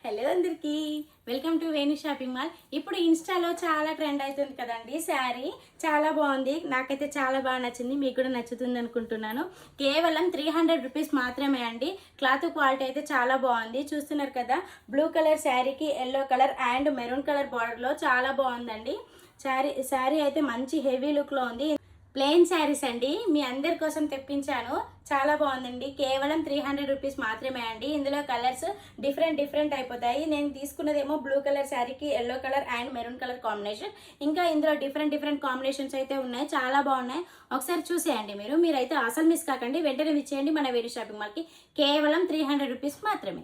Hello అందరికీ welcome to Venu shopping mall. ఇప్పుడు ఇన్స్టాలో చాలా ట్రెండ్ అవుతుంది కదండి శారీ. చాలా బాగుంది, నాకైతే చాలా బాగా నచ్చింది, మీకు కూడా నచ్చుతుంది అనుకుంటున్నాను. కేవలం 300 రూపీస్ మాత్రమే అండి. క్లాత్ క్వాలిటీ అయితే చాలా బాగుంది. చూస్తున్నారు కదా, బ్లూ కలర్ శారీకి yellow colour and maroon colour బార్డర్లో చాలా బాగుందండి. శారీ అయితే మంచి హెవీ లుక్లో ఉంది. ప్లెయిన్ శారీస్ అండి, మీ అందరి కోసం తెప్పించాను. చాలా బాగుందండి. కేవలం 300 రూపీస్ మాత్రమే అండి. ఇందులో కలర్స్ డిఫరెంట్ అయిపోతాయి. నేను తీసుకున్నదేమో బ్లూ కలర్ శారీకి yellow colour and maroon colour combination. ఇంకా ఇందులో డిఫరెంట్ కాంబినేషన్స్ అయితే ఉన్నాయి, చాలా బాగున్నాయి. ఒకసారి చూసేయండి. మీరైతే అసలు మిస్ కాకండి, వెంటనే విచ్చేయండి మన వేణు షాపింగ్ మాల్కి. కేవలం 300 రూపీస్ మాత్రమే.